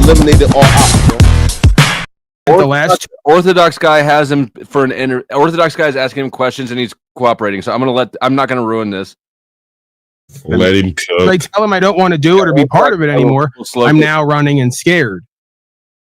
eliminated all options. Orthodox guy has him for an Orthodox guy is asking him questions and he's cooperating. So I'm not gonna ruin this. Let him cook. I tell him I don't want to do it or be part of it anymore. I'm now running and scared,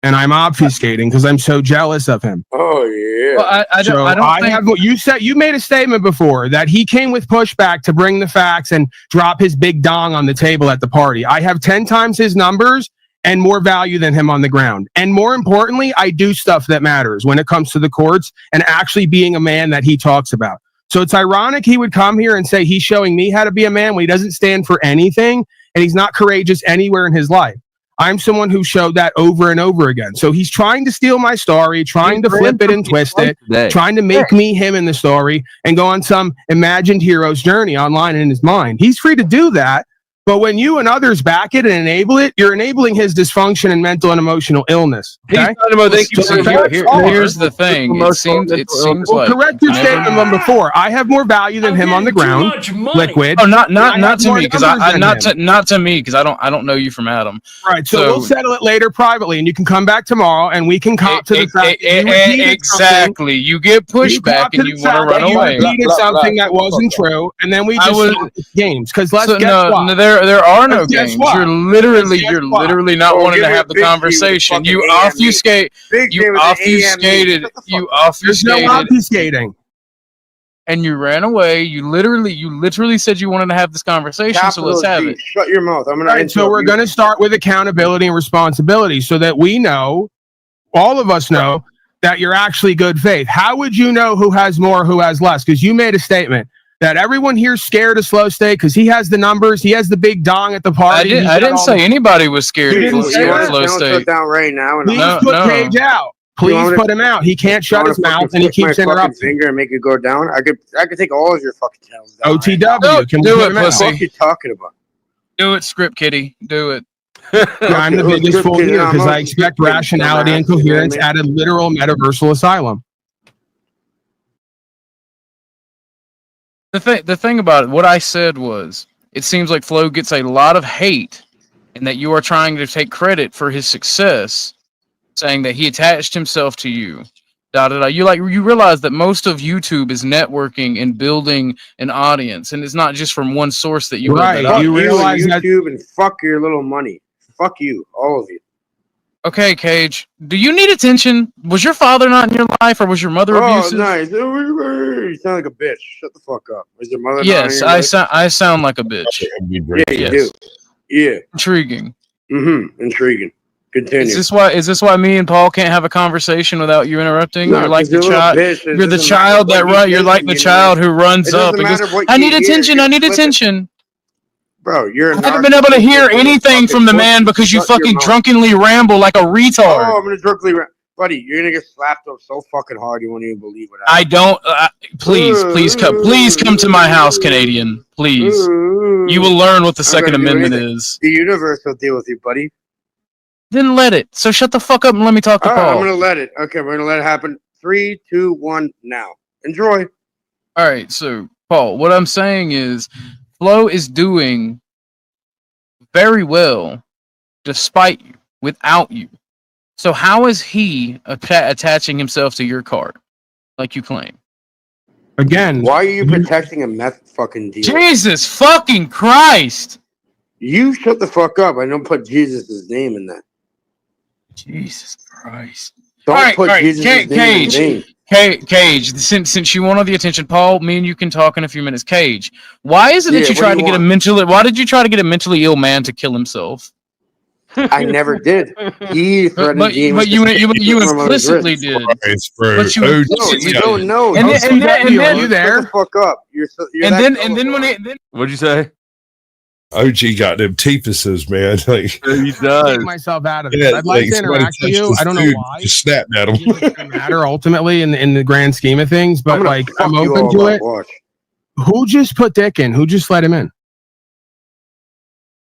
and I'm obfuscating because I'm so jealous of him. Oh yeah. Well, I don't think you said you made a statement before that he came with pushback to bring the facts and drop his big dong on the table at the party. I have 10 times his numbers and more value than him on the ground. And more importantly, I do stuff that matters when it comes to the courts and actually being a man that he talks about. So it's ironic he would come here and say he's showing me how to be a man when he doesn't stand for anything and he's not courageous anywhere in his life. I'm someone who showed that over and over again. So he's trying to steal my story, trying to flip it and twist it, trying to make me him in the story and go on some imagined hero's journey online in his mind. He's free to do that. But when you and others back it and enable it, you're enabling his dysfunction and mental and emotional illness. Okay? Here's the thing. It seems like correct your statement from before. I have more value than him on the ground. Liquid. Oh, not to me because not to me because I don't know you from Adam. Right. So we'll settle it later privately, and you can come back tomorrow, and we can cop to the fact exactly. You get pushback and you want to run away. You repeated something that wasn't true, and then we just stop the games because let's guess what. There are no games. You're literally not wanting to have the conversation. You obfuscated. There's no obfuscating. And you ran away. You literally said you wanted to have this conversation. So let's have it. Shut your mouth. I'm gonna. Right, so we're going to start with accountability and responsibility, so that we know, all of us know, that you're actually good faith. How would you know who has more, who has less? Because you made a statement that everyone here's scared of Slow State because he has the numbers, he has the big dong at the party. I didn't say anybody was scared of Slow State. Down right now. Please put Cage out. Please put him out. He can't shut his mouth and he keeps interrupting. Finger and make it go down. I could take all of your fucking tails down. OTW. Can do it, pussy. What are you talking about? Do it, Script Kitty. Do it. Yeah, I'm the biggest fool here because I expect rationality and coherence at a literal metaversal asylum. The thing about it, what I said was, it seems like Flo gets a lot of hate, and that you are trying to take credit for his success, saying that he attached himself to you. You realize that most of YouTube is networking and building an audience, and it's not just from one source that you right. You realize YouTube and fuck your little money. Fuck you, all of you. Okay, Cage. Do you need attention? Was your father not in your life, or was your mother abusive? Oh, nice. You sound like a bitch. Shut the fuck up. Was your mother? Yes, I sound like a bitch. Yeah, you do. Yeah. Intriguing. Intriguing. Continue. Is this why me and Paul can't have a conversation without you interrupting? No, you're like the child. You're the child that run. You're like the child who runs up and goes, "I need attention. I need attention." Bro, I haven't been able to hear anything from the man because you fucking drunkenly ramble like a retard. Oh, I'm gonna drunkenly ramble. Buddy, you're gonna get slapped up so fucking hard you won't even believe what I don't. Please come to my house, Canadian. Please. You will learn what the Second Amendment is. The universe will deal with you, buddy. Then let it. So shut the fuck up and let me talk to Paul. I'm gonna let it. Okay, we're gonna let it happen. 3, 2, 1, now. Enjoy. All right, so Paul, what I'm saying is, Flo is doing very well, despite you, without you. So how is he attaching himself to your card, like you claim? Again, why are you protecting a meth fucking deal? Jesus fucking Christ! You shut the fuck up. I don't put Jesus' name in that. Jesus Christ! Don't put Jesus' name in the name. Cage, since you want all the attention, Paul, me and you can talk in a few minutes. Cage, why is it that you tried to get a mentally? Why did you try to get a mentally ill man to kill himself? I never did. He threatened me. But you implicitly did. But you don't know. And then you there? Shut the fuck up. And then when what'd you say? OG got them teepuses, man. Like, he does. Take myself out of it. I'd like to interact with you. I don't know why. Just snapped at him. It doesn't matter ultimately in the grand scheme of things, but like I'm open to it. Watch. Who just put Dick in? Who just let him in?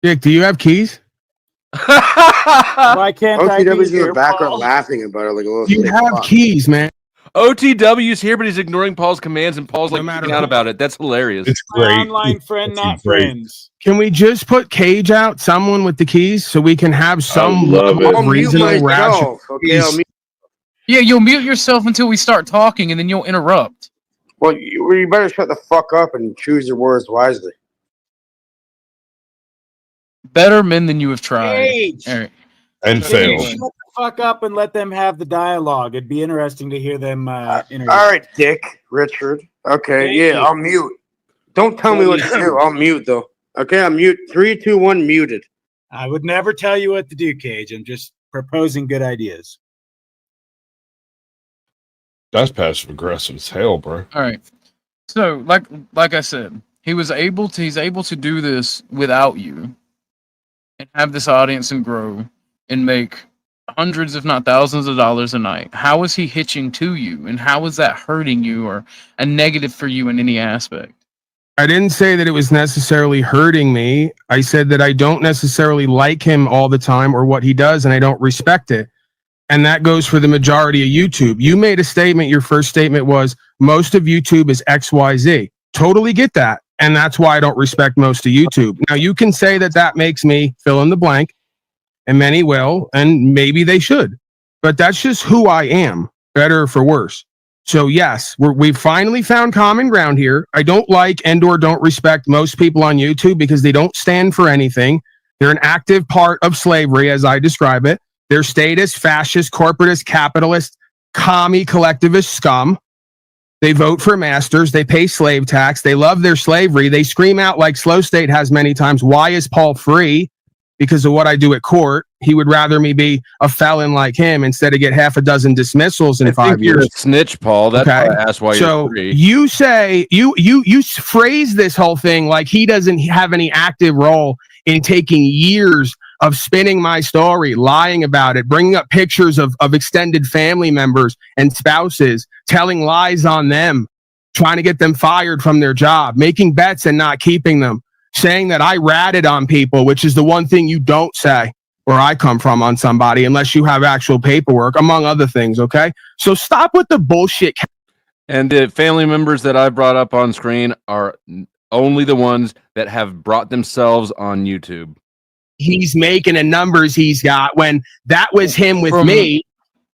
Dick, do you have keys? Why can't I be in the here, background Paul? laughing about it like a little. You have keys, man. OTW's here, but he's ignoring Paul's commands, and Paul's No like matter freaking out who- about it. That's hilarious. It's My great. online friend, It's not great. friends. Can we just put Cage out, someone with the keys, so we can have some love level it. I'll of mute reasonable rational? myself. Okay, I'll mute. Yeah, you'll mute yourself until we start talking, and then you'll interrupt. Well, you better shut the fuck up and choose your words wisely. Better men than you have tried. Cage. Eric. And Shut failed. Shut the fuck up and let them have the dialogue. It'd be interesting to hear them interview. All right, Dick, Richard. Okay, Thank yeah, you. I'll mute. Don't tell me what to do. I'll mute though. Okay, I'm mute. 3, 2, 1, muted. I would never tell you what to do, Cage. I'm just proposing good ideas. That's passive aggressive as hell, bro. All right. So, like I said, he's able to do this without you and have this audience and grow and make hundreds, if not thousands of dollars a night. How is he hitching to you, and how is that hurting you or a negative for you in any aspect? I didn't say that it was necessarily hurting me. I said that I don't necessarily like him all the time or what he does, and I don't respect it. And that goes for the majority of YouTube. You made a statement. Your first statement was most of YouTube is XYZ. Totally get that. And that's why I don't respect most of YouTube. Now, you can say that that makes me fill in the blank, and many will, and maybe they should. But that's just who I am, better or for worse. So yes, we've finally found common ground here. I don't like and or don't respect most people on YouTube because they don't stand for anything. They're an active part of slavery, as I describe it. They're statist, fascist, corporatist, capitalist, commie, collectivist scum. They vote for masters. They pay slave tax. They love their slavery. They scream out like Slow State has many times, why is Paul free? Because of what I do at court. He would rather me be a felon like him instead of get half a dozen dismissals in I 5 think you're years. a snitch, Paul. That's Okay. why I asked why So you're free. you say you phrase this whole thing like he doesn't have any active role in taking years of spinning my story, lying about it, bringing up pictures of extended family members and spouses, telling lies on them, trying to get them fired from their job, making bets and not keeping them, saying that I ratted on people, which is the one thing you don't say where I come from on somebody unless you have actual paperwork, among other things, okay? So stop with the bullshit. And the family members that I brought up on screen are only the ones that have brought themselves on YouTube. He's making and numbers he's got when that was him with me,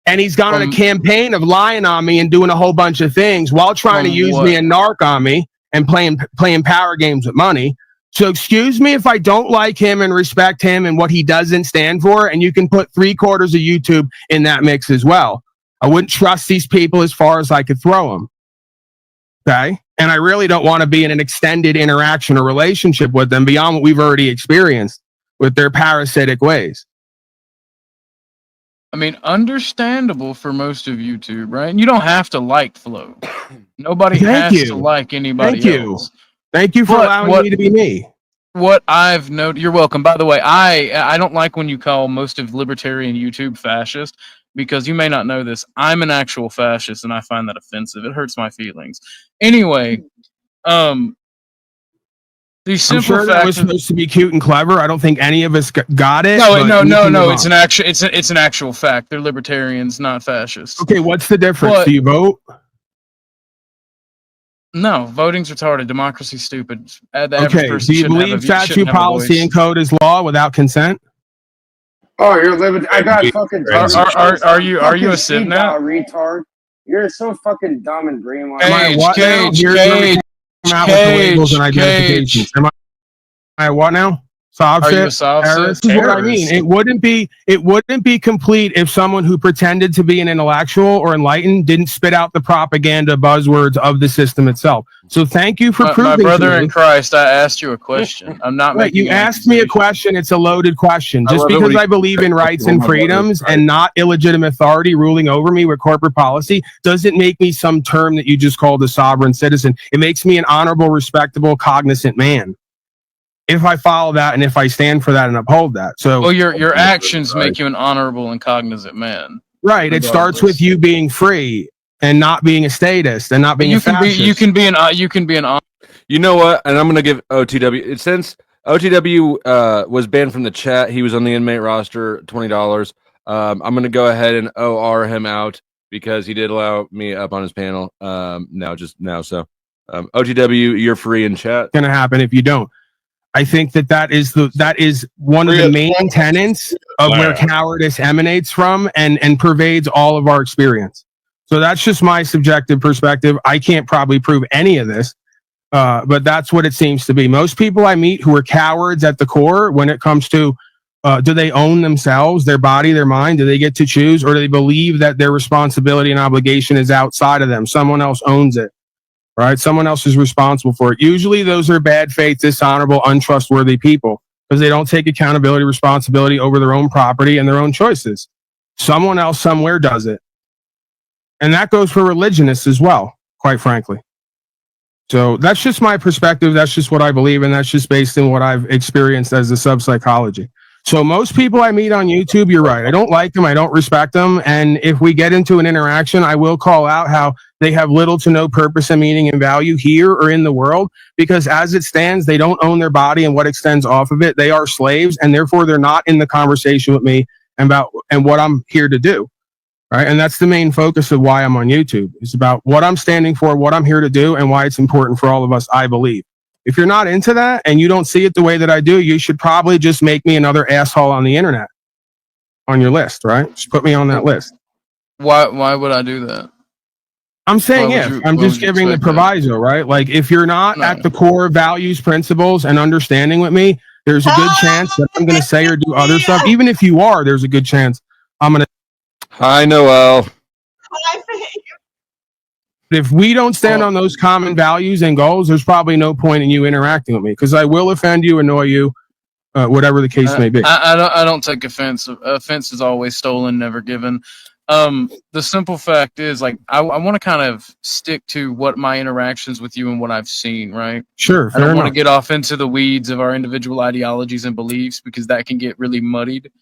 and he's gone on a campaign of lying on me and doing a whole bunch of things while trying to use me and narc on me and playing power games with money. So excuse me if I don't like him and respect him and what he doesn't stand for, and you can put 3/4 of YouTube in that mix as well. I wouldn't trust these people as far as I could throw them. Okay? And I really don't want to be in an extended interaction or relationship with them beyond what we've already experienced with their parasitic ways. I mean, understandable for most of YouTube, right? And you don't have to like Flo. Nobody has to like anybody else. Thank you for allowing me to be me. What I've noted, you're welcome. By the way, I don't like when you call most of libertarian YouTube fascist, because you may not know this. I'm an actual fascist, and I find that offensive. It hurts my feelings. Anyway, the simple I'm sure that was supposed to be cute and clever. I don't think any of us got it. No. It's an actual fact. They're libertarians, not fascists. Okay, what's the difference? Do you vote? No, voting's retarded. Democracy's stupid. The average Okay, person do you shouldn't have believe a- shouldn't statute, have a policy, voice. and code is law without consent? Oh, you're living. I got fucking. Are you a sim now? Retard. You're so fucking dumb and brainwashed. Am I what now? Here's where we come out with the labels and identifications. Am I what now? Sob Are you shit? a sob Terrorist? shit? This is what I mean. It wouldn't be complete if someone who pretended to be an intellectual or enlightened didn't spit out the propaganda buzzwords of the system itself. So thank you for proving My brother to me. in Christ, I asked you a question. I'm not Right, making you an asked me a question. It's a loaded question. Just love it when because he- I believe in rights and freedoms and not illegitimate authority ruling over me with corporate policy doesn't make me some term that you just called a sovereign citizen. It makes me an honorable, respectable, cognizant man. If I follow that and if I stand for that and uphold that. So, Well, your actions make you an honorable and cognizant man. right, it starts with you being free and not being a statist and not being a fascist. You can be an You know what? And I'm going to give OTW, since OTW was banned from the chat, he was on the inmate roster, $20. I'm going to go ahead and OR him out because he did allow me up on his panel. So OTW, you're free in chat. Going to happen if you don't. I think that is one of the main tenets of where cowardice emanates from and pervades all of our experience. So that's just my subjective perspective. I can't probably prove any of this, but that's what it seems to be. Most people I meet who are cowards at the core when it comes to do they own themselves, their body, their mind? Do they get to choose, or do they believe that their responsibility and obligation is outside of them? Someone else owns it. Right? Someone else is responsible for it. Usually those are bad faith, dishonorable, untrustworthy people because they don't take accountability, responsibility over their own property and their own choices. Someone else somewhere does it. And that goes for religionists as well, quite frankly. So that's just my perspective. That's just what I believe. And that's just based on what I've experienced as a sub-psychology. So most people I meet on YouTube, you're right. I don't like them. I don't respect them. And if we get into an interaction, I will call out how they have little to no purpose and meaning and value here or in the world, because as it stands, they don't own their body and what extends off of it. They are slaves, and therefore they're not in the conversation with me about and what I'm here to do. Right. And that's the main focus of why I'm on YouTube. It's about what I'm standing for, what I'm here to do, and why it's important for all of us, I believe. If you're not into that and you don't see it the way that I do, you should probably just make me another asshole on the internet on your list, right? Just put me on that list. Why would I do that? I'm saying I'm just giving the proviso, right? Like if you're not at the core values, principles, and understanding with me, there's a good chance that I'm going to say or do other stuff. Even if you are, there's a good chance I'm going to. Hi, Noel. If we don't stand on those common values and goals, there's probably no point in you interacting with me because I will offend you, annoy you, whatever the case may be. I don't take offense. Offense is always stolen, never given. The simple fact is, like, I want to kind of stick to what my interactions with you and what I've seen, right? Sure. I don't want to get off into the weeds of our individual ideologies and beliefs because that can get really muddied.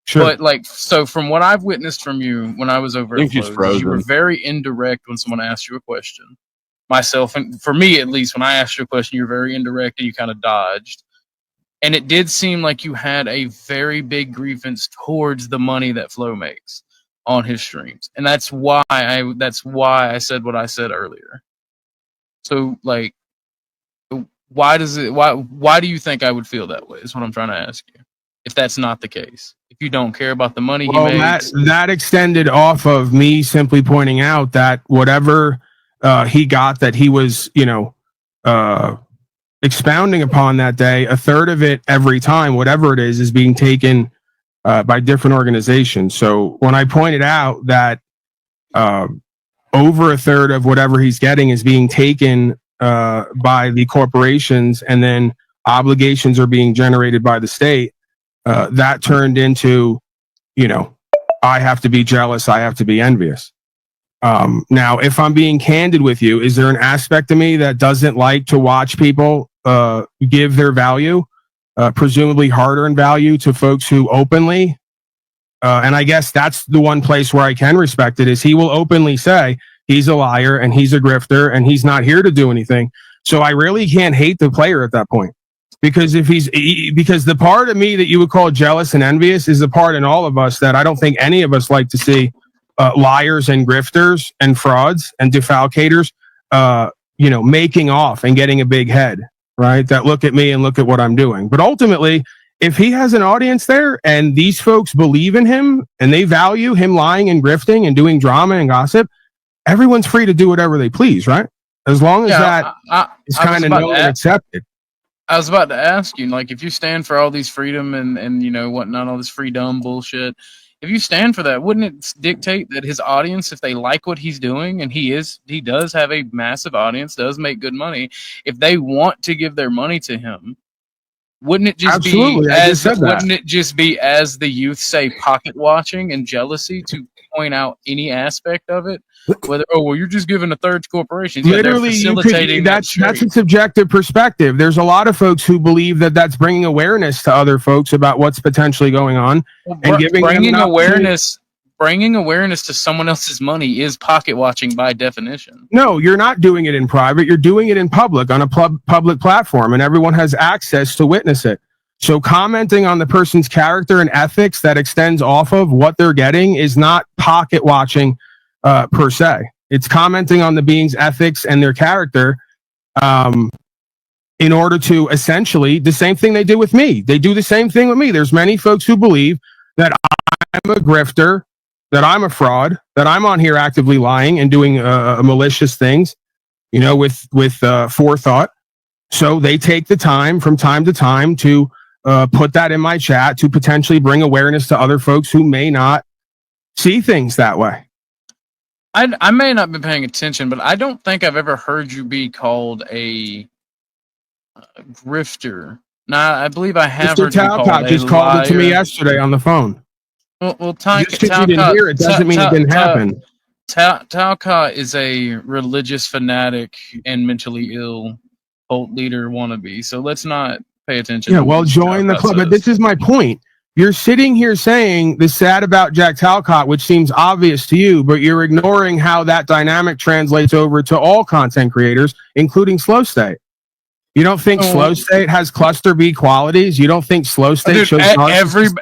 Sure. But like, so from what I've witnessed from you when I was over at Flows, you were very indirect when someone asked you a question. Myself, and for me at least, when I asked you a question, you were very indirect and you kind of dodged. And it did seem like you had a very big grievance towards the money that Flo makes on his streams, and that's why I said what I said earlier. So, like, why do you think I would feel that way? Is what I'm trying to ask you. If that's not the case, if you don't care about the money he makes, that extended off of me simply pointing out that whatever he got that he was, expounding upon that day, a third of it every time, whatever it is being taken by different organizations. So when I pointed out that over a third of whatever he's getting is being taken by the corporations, and then obligations are being generated by the state, that turned into, I have to be jealous, I have to be envious. Now, if I'm being candid with you, is there an aspect of me that doesn't like to watch people give their value, presumably hard-earned value, to folks who openly, and I guess that's the one place where I can respect it, is he will openly say he's a liar and he's a grifter and he's not here to do anything. So I really can't hate the player at that point. Because because the part of me that you would call jealous and envious is the part in all of us that I don't think any of us like to see liars and grifters and frauds and defalcators, making off and getting a big head, right? That look at me and look at what I'm doing. But ultimately, if he has an audience there and these folks believe in him and they value him lying and grifting and doing drama and gossip, everyone's free to do whatever they please, right? As long as that is kind of known and accepted. I was about to ask you, like, if you stand for all these freedom and whatnot, all this freedom bullshit, if you stand for that, wouldn't it dictate that his audience, if they like what he's doing, and he does have a massive audience, does make good money, if they want to give their money to him, wouldn't it just be as the youth say, pocket watching and jealousy to point out any aspect of it? Whether you're just giving a third to corporations. Literally, that's a subjective perspective. There's a lot of folks who believe that that's bringing awareness to other folks about what's potentially going on, and bringing awareness to someone else's money is pocket watching by definition. No, you're not doing it in private. You're doing it in public on a public platform, and everyone has access to witness it. So commenting on the person's character and ethics that extends off of what they're getting is not pocket watching per se. It's commenting on the being's ethics and their character in order to essentially the same thing they did with me. They do the same thing with me. There's many folks who believe that I'm a grifter, that I'm a fraud, that I'm on here actively lying and doing malicious things, with forethought. So they take the time from time to time to put that in my chat to potentially bring awareness to other folks who may not see things that way. I may not be paying attention, but I don't think I've ever heard you be called a grifter. Now, I believe I have Mr. heard you called Talcott a just called it to me liar. yesterday on the phone. Well, Just because you didn't hear it doesn't mean it didn't happen. Talcott is a religious fanatic and mentally ill cult leader wannabe. So let's not pay attention. Yeah, well, join the club. But this is my point. You're sitting here saying the sad about Jack Talcott, which seems obvious to you, but you're ignoring how that dynamic translates over to all content creators, including Slow State. You don't think Slow State has cluster B qualities? You don't think Slow State shows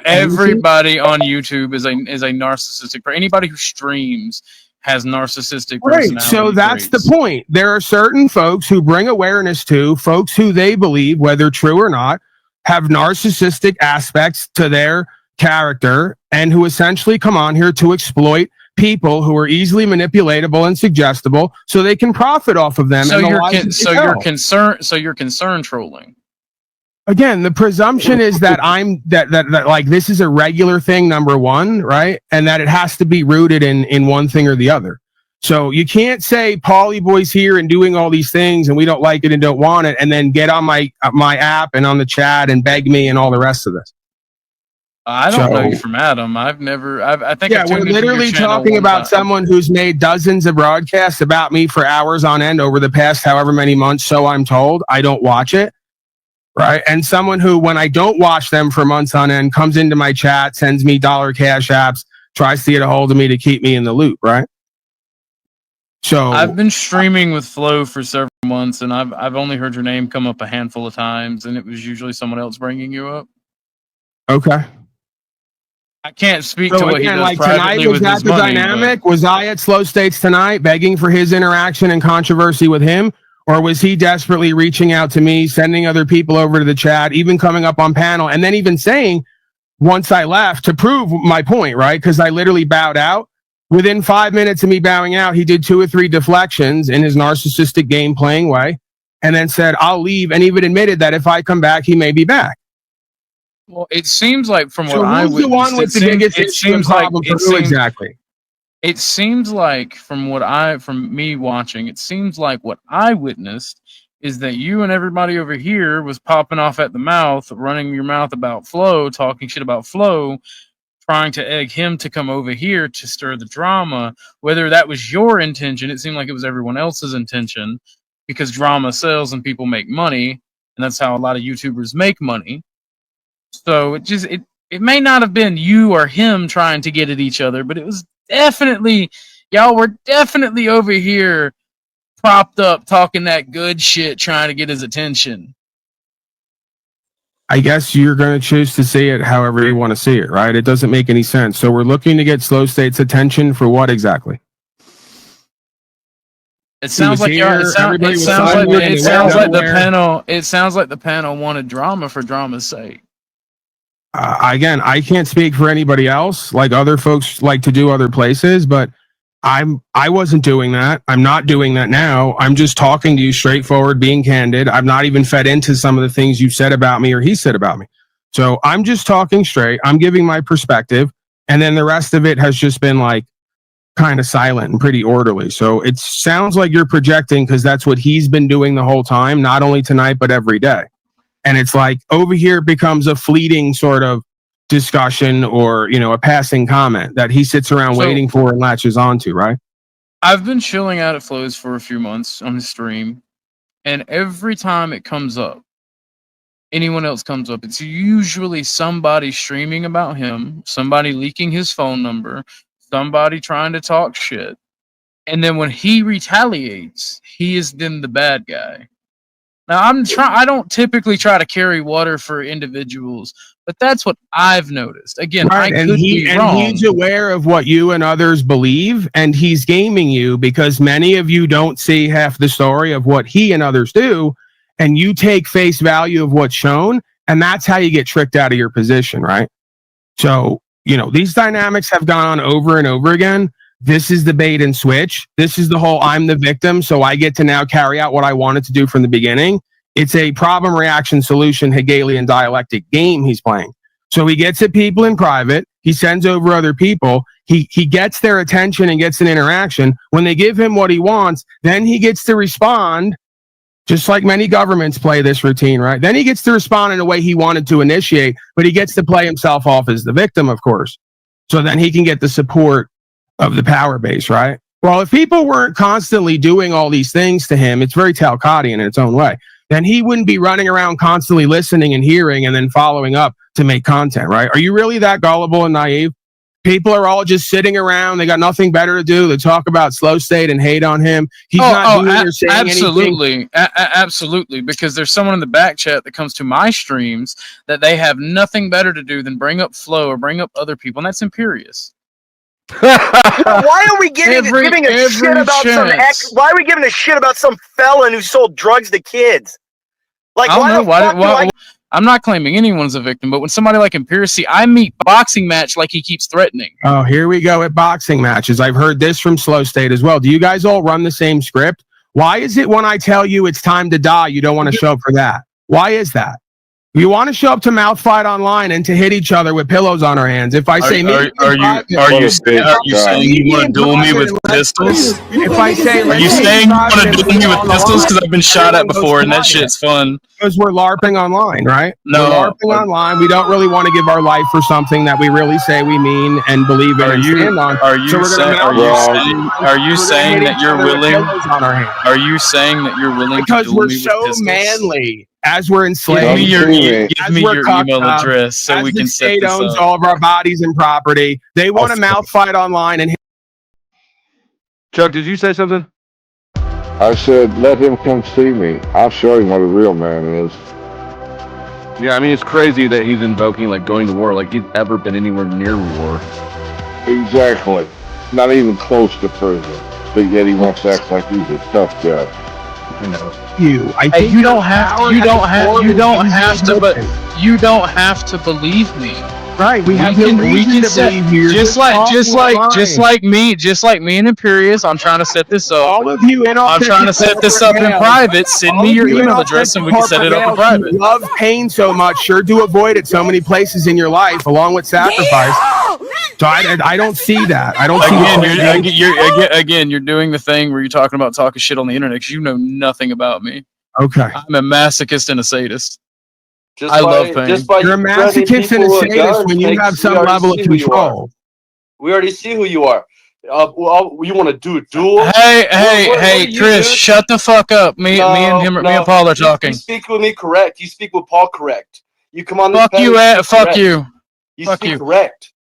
everybody on YouTube is a narcissistic. For anybody who streams has narcissistic personality. Right. So that's the point. There are certain folks who bring awareness to folks who they believe, whether true or not, have narcissistic aspects to their character and who essentially come on here to exploit people who are easily manipulatable and suggestible so they can profit off of them. So you're concerned trolling. Again, the presumption is that that like this is a regular thing, number one, right? And that it has to be rooted in one thing or the other. So you can't say Pauly Boy's here and doing all these things and we don't like it and don't want it, and then get on my app and on the chat and beg me and all the rest of this. I don't know you from Adam. I think we're literally talking about someone who's made dozens of broadcasts about me for hours on end over the past however many months. So I'm told. I don't watch it. Right. And someone who, when I don't watch them for months on end, comes into my chat, sends me dollar cash apps, tries to get a hold of me to keep me in the loop. Right. So I've been streaming with Flo for several months, and I've only heard your name come up a handful of times, and it was usually someone else bringing you up. Okay. I can't speak to what he does like privately tonight, was with that his the money, dynamic? Was I at Slow States tonight begging for his interaction and controversy with him? Or was he desperately reaching out to me, sending other people over to the chat, even coming up on panel, and then even saying, once I left, to prove my point, right? Because I literally bowed out. Within 5 minutes of me bowing out, he did 2 or 3 deflections in his narcissistic game playing way, and then said, I'll leave, and even admitted that if I come back, he may be back. Well, it seems like from what the one with the biggest issue and problem for who exactly? It seems like from me watching, it seems like what I witnessed is that you and everybody over here was popping off at the mouth, running your mouth about Flo, talking shit about Flo, trying to egg him to come over here to stir the drama. Whether that was your intention, it seemed like it was everyone else's intention, because drama sells and people make money, and that's how a lot of YouTubers make money. So it may not have been you or him trying to get at each other, but it was definitely, y'all were definitely over here propped up talking that good shit, trying to get his attention. I guess you're going to choose to see it however you want to see it, right? It doesn't make any sense. So we're looking to get Slow State's attention for what exactly? It sounds like the panel wanted drama for drama's sake. Again, I can't speak for anybody else. Like other folks like to do other places, but I wasn't doing that. I'm not doing that now. I'm just talking to you straightforward, being candid. I've not even fed into some of the things you said about me or he said about me. So I'm just talking straight. I'm giving my perspective, and then the rest of it has just been like kind of silent and pretty orderly. So it sounds like you're projecting because that's what he's been doing the whole time, not only tonight but every day. And it's like over here it becomes a fleeting sort of discussion or, a passing comment that he sits around waiting for and latches onto, right? I've been chilling out at Flo's for a few months on his stream, and every time it comes up, anyone else comes up, it's usually somebody streaming about him, somebody leaking his phone number, somebody trying to talk shit. And then when he retaliates, he is then the bad guy. Now, I don't typically try to carry water for individuals, But that's what I've noticed. Again, Right, I could be wrong. He's aware of what you and others believe, and he's gaming you because many of you don't see half the story of what he and others do, and you take face value of what's shown, and that's how you get tricked out of your position, right? So, these dynamics have gone on over and over again. This is the bait and switch. This is the whole I'm the victim, so I get to now carry out what I wanted to do from the beginning. It's a problem, reaction, solution, Hegelian dialectic game he's playing. So he gets at people in private. He sends over other people. He gets their attention and gets an interaction. When they give him what he wants, then he gets to respond, just like many governments play this routine, right? Then he gets to respond in a way he wanted to initiate, but he gets to play himself off as the victim, of course. So then he can get the support of the power base, right? Well, if people weren't constantly doing all these things to him, it's very Talcottian in its own way, then he wouldn't be running around constantly listening and hearing and then following up to make content, right? Are you really that gullible and naive? People are all just sitting around. They got nothing better to do. They talk about Slow State and hate on him. He's not doing or saying absolutely. anything. Absolutely. Because there's someone in the back chat that comes to my streams that they have nothing better to do than bring up Flow or bring up other people, and that's Imperious. Why are we giving a shit about why are we giving a shit about some felon who sold drugs to kids? Like, I'm not claiming anyone's a victim, but when somebody like Imperious, I meet boxing match like he keeps threatening. Oh, here we go at boxing matches. I've heard this from Slow State as well. Do you guys all run the same script? Why is it when I tell you it's time to die, you don't want to show up for that? Why is that? You want to show up to mouth fight online and to hit each other with pillows on our hands. If I say, are you saying you want to duel me with pistols? If I say, are you saying you want to duel me with pistols? Because I've been shot at before, and that shit's fun. Because we're LARPing online, right? No, we're LARPing online. We don't really want to give our life for something that we really say we mean and believe in and stand on. Are you saying that you're willing? Are you saying that you're willing? Because to we're so manly. As we're enslaved, give me your email address so we can set this up. The state owns all of our bodies and property. They want to mouth fight online and. Chuck, did you say something? I said, let him come see me. I'll show him what a real man is. Yeah, I mean, it's crazy that he's invoking, like, going to war, like he's ever been anywhere near war. Exactly. Not even close to prison. But yet he wants to act like he's a tough guy. I know. You don't have to believe me. Right, we can set just like me and Imperious. I'm trying to set this up. All of you, I'm trying to set this up in private. Send me your email address and we can set it up in private. You love pain so much, sure to avoid it so many places in your life, along with sacrifice. So I don't see that. I don't see. You're doing the thing where you're talking shit on the internet because you know nothing about me. Okay, I'm a masochist and a sadist. I love pain. You're a masochist and a sadist when you have some level of control. We already see who you are. You want to do a duel? Hey, Chris, shut the fuck up. Me and Paul are talking. You speak with me correct. You speak with Paul correct. You come on this fuck you, fuck you. You speak correct.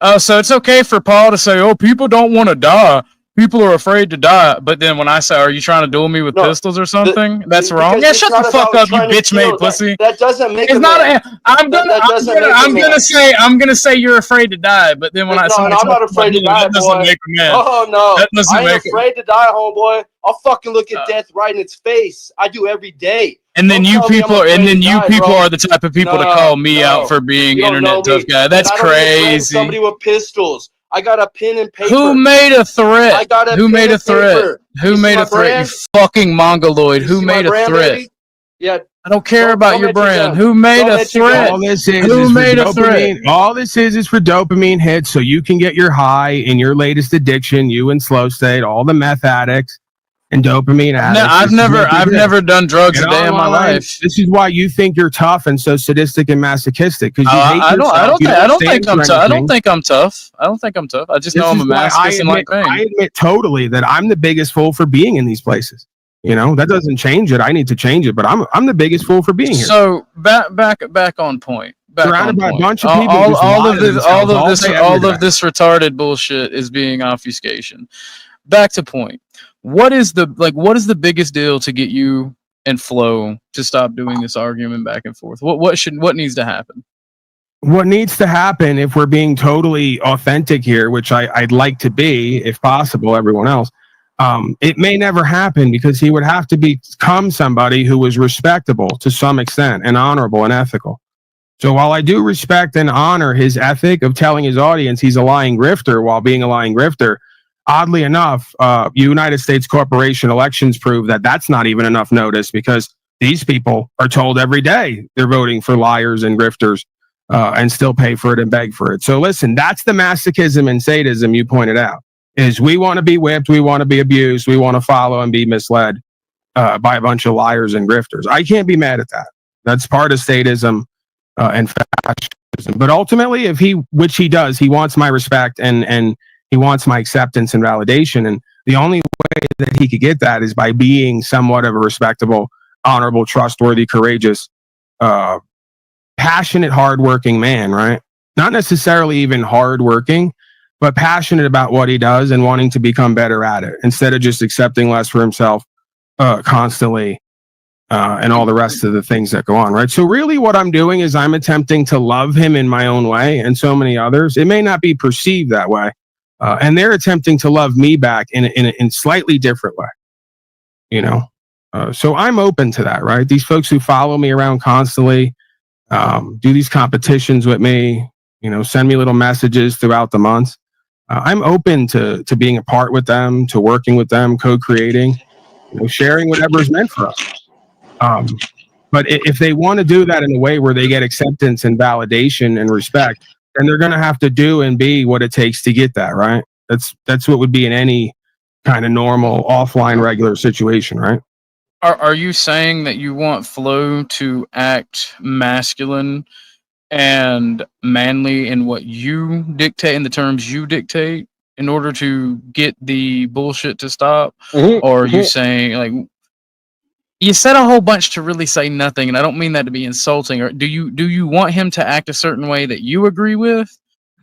Oh, so it's okay for Paul to say, "Oh, people don't want to die. People are afraid to die." But then when I say, "Are you trying to duel me with pistols or something?" That's wrong. Yeah, shut the fuck up, you bitch-made pussy. That doesn't make. It's not. I'm gonna say you're afraid to die. But then when I'm not afraid to die, boy. Oh no, I ain't afraid to die, homeboy. I'll fucking look at death right in its face. I do every day. And then you people are the type of people to call me out for being internet tough guy. That's crazy. Somebody with pistols. I got a pen and paper. Who made a threat? I got a Who made a threat? Paper. Who made a threat? You fucking mongoloid. Who made a threat? Baby? Yeah. I don't care about your brand. Who made a threat? All this is for dopamine hits, so you can get your high in your latest addiction. You and Slow State, all the meth addicts and dopamine addicts. I've never done drugs a day in my life. This is why you think you're tough and so sadistic and masochistic. Because I don't think I'm tough. I just know I'm a masochist and like pain. I admit totally that I'm the biggest fool for being in these places. You know, that doesn't change it. I need to change it, but I'm the biggest fool for being here. So back on point. Surrounded by a bunch of people. All of this retarded bullshit is being obfuscation. Back to point. What is the biggest deal to get you and Flo to stop doing this argument back and forth? What needs to happen? what needs to happen, if we're being totally authentic here, which I'd like to be, if possible, everyone else, it may never happen because he would have to become somebody who was respectable to some extent and honorable and ethical. So while I do respect and honor his ethic of telling his audience he's a lying grifter while being a lying grifter, oddly enough, United States corporation elections prove that that's not even enough notice, because these people are told every day they're voting for liars and grifters and still pay for it and beg for it. So listen, that's the masochism and sadism you pointed out, is we want to be whipped, we want to be abused, we want to follow and be misled by a bunch of liars and grifters. I can't be mad at that. That's part of sadism and fascism. But ultimately, which he does, he wants my respect and he wants my acceptance and validation. And the only way that he could get that is by being somewhat of a respectable, honorable, trustworthy, courageous, passionate, hardworking man, right? Not necessarily even hardworking, but passionate about what he does and wanting to become better at it, instead of just accepting less for himself constantly. And all the rest of the things that go on, right? So really what I'm doing is I'm attempting to love him in my own way, and so many others. It may not be perceived that way. And they're attempting to love me back in a slightly different way, you know? So I'm open to that, right? These folks who follow me around constantly, do these competitions with me, you know, send me little messages throughout the months. I'm open to being a part with them, to working with them, co-creating, you know, sharing whatever's meant for us. But if they want to do that in a way where they get acceptance and validation and respect, then they're going to have to do and be what it takes to get that, right? That's what would be in any kind of normal, offline, regular situation, right? Are you saying that you want Flo to act masculine and manly in what you dictate, in the terms you dictate, in order to get the bullshit to stop? Or are you saying, like, you said a whole bunch to really say nothing, and I don't mean that to be insulting. Or do you want him to act a certain way that you agree with?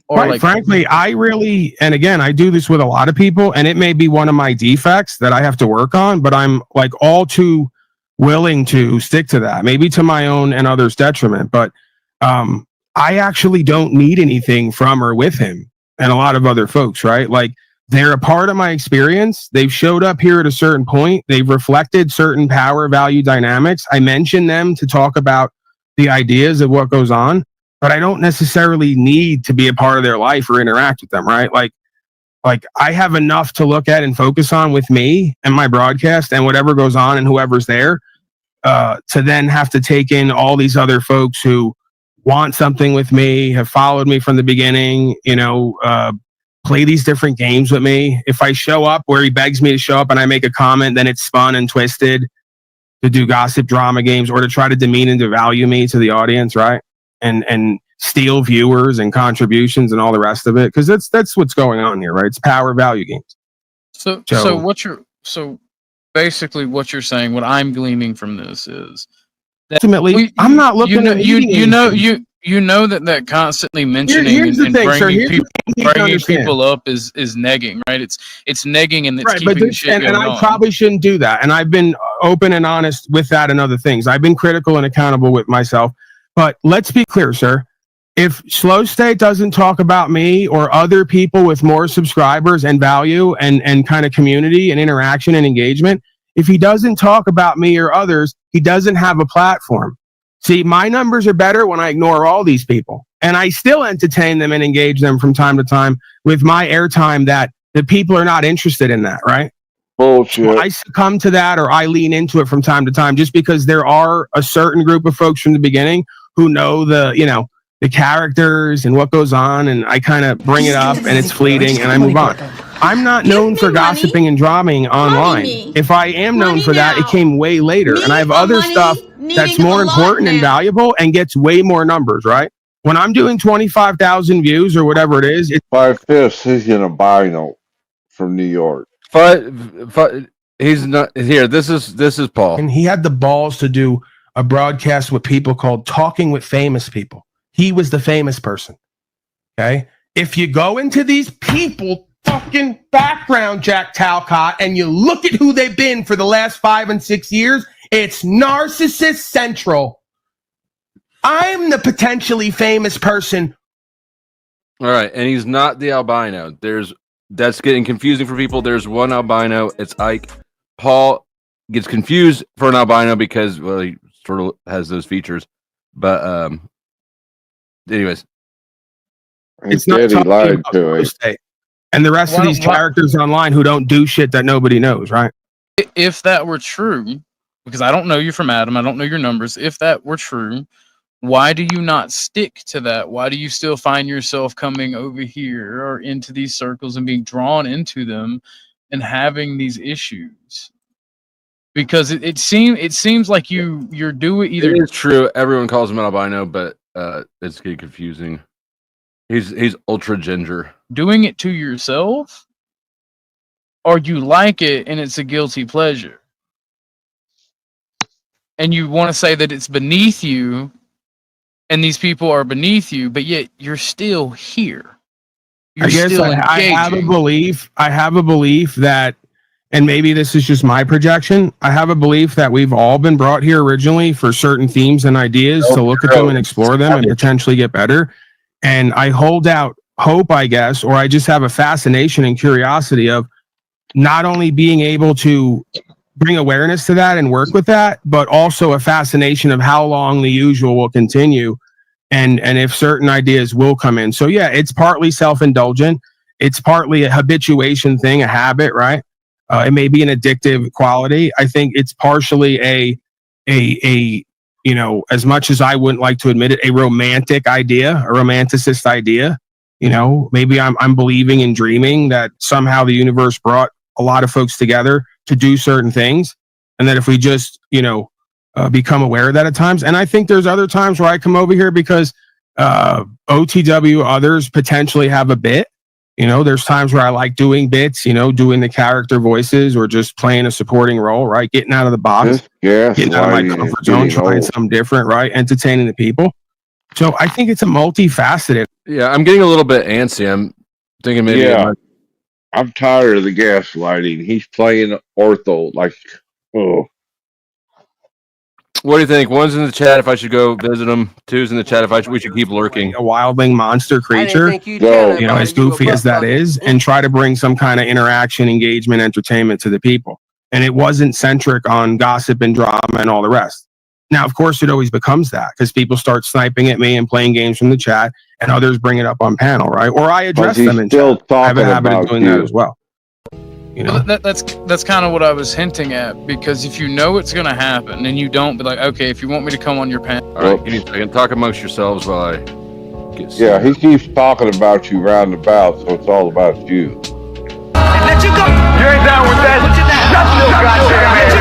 Or Quite frankly, I really, and again, I do this with a lot of people, and it may be one of my defects that I have to work on, but I'm like all too willing to stick to that, maybe to my own and others' detriment. But I actually don't need anything from or with him and a lot of other folks, right? Like, they're a part of my experience. They've showed up here at a certain point. They've reflected certain power value dynamics. I mention them to talk about the ideas of what goes on, but I don't necessarily need to be a part of their life or interact with them, right? Like I have enough to look at and focus on with me and my broadcast and whatever goes on and whoever's there, to then have to take in all these other folks who want something with me, have followed me from the beginning, you know, play these different games with me. If I show up where he begs me to show up and I make a comment, then it's spun and twisted to do gossip drama games or to try to demean and devalue me to the audience, right? And steal viewers and contributions and all the rest of it, because that's what's going on here, right? It's power value games. So basically what you're saying, what I'm gleaning from this is that ultimately I'm not looking at you know that constantly mentioning and bringing people up is negging, right? It's negging, and it's right, keeping shit going on. I probably shouldn't do that. And I've been open and honest with that and other things. I've been critical and accountable with myself. But let's be clear, sir. If Slow State doesn't talk about me or other people with more subscribers and value and kind of community and interaction and engagement, if he doesn't talk about me or others, he doesn't have a platform. See, my numbers are better when I ignore all these people, and I still entertain them and engage them from time to time with my airtime that the people are not interested in that, right? Bullshit. So I succumb to that, or I lean into it from time to time, just because there are a certain group of folks from the beginning who know the characters and what goes on, and I kind of bring it up and it's fleeting and I move on. I'm not known for gossiping and drumming online. If I am known for that, it came way later, and I have other stuff that's more important and valuable and gets way more numbers, right? When I'm doing 25,000 views or whatever it is, it's 5/5. He's in a bino from New York. He's not here. This is Paul, and he had the balls to do a broadcast with people called Talking with Famous People. He was the famous person. Okay, if you go into these people fucking background, Jack Talcott, and you look at who they've been for the last 5 and 6 years, it's narcissist central. I'm the potentially famous person. All right, and he's not the albino. That's getting confusing for people. There's one albino. It's Ike. Paul gets confused for an albino because, well, he sort of has those features. But anyways, It's not Daddy talking lied about to real him. estate. And the rest of these characters online who don't do shit that nobody knows, right? If that were true, because I don't know you from Adam, I don't know your numbers. If that were true, why do you not stick to that? Why do you still find yourself coming over here or into these circles and being drawn into them and having these issues? Because it seems like you're doing either. it is true. Everyone calls him an albino, but it's getting confusing. He's ultra ginger. Doing it to yourself, or you like it and it's a guilty pleasure, and you want to say that it's beneath you and these people are beneath you, but yet you're still here. You're I guess still I have a engaging. belief. I have a belief that, and maybe this is just my projection, I have a belief that we've all been brought here originally for certain themes and ideas to look at them and explore them and potentially get better. And I hold out hope, I guess, or I just have a fascination and curiosity of not only being able to bring awareness to that and work with that, but also a fascination of how long the usual will continue and if certain ideas will come in. So yeah, it's partly self-indulgent. It's partly a habituation thing, a habit, right? It may be an addictive quality. I think it's partially a you know, as much as I wouldn't like to admit it, a romantic idea, a romanticist idea. You know, maybe I'm believing and dreaming that somehow the universe brought a lot of folks together to do certain things, and that if we just, you know, become aware of that at times. And I think there's other times where I come over here because OTW others potentially have a bit. You know, there's times where I like doing bits, you know, doing the character voices or just playing a supporting role, right? Getting out of the box, getting out of my comfort zone, trying something different, right? Entertaining the people. So I think it's a multifaceted. Yeah, I'm getting a little bit antsy. I'm thinking maybe. Yeah. I'm tired of the gaslighting. He's playing ortho like, oh. What do you think? One's in the chat if I should go visit him. Two's in the chat if we should keep lurking. A wildling monster creature, you know, as goofy as that is, and try to bring some kind of interaction, engagement, entertainment to the people. And it wasn't centric on gossip and drama and all the rest. Now, of course, it always becomes that because people start sniping at me and playing games from the chat, and others bring it up on panel, right? Or I address them in chat. I have a habit of doing that as well. You know? Well, that's kind of what I was hinting at, because if you know it's going to happen and you don't, be like, okay, if you want me to come on your panel. All right, you can talk amongst yourselves while I get started. Yeah, he keeps talking about you roundabout, so it's all about you. Let you go. You ain't down with that. Shut your goddamn ass.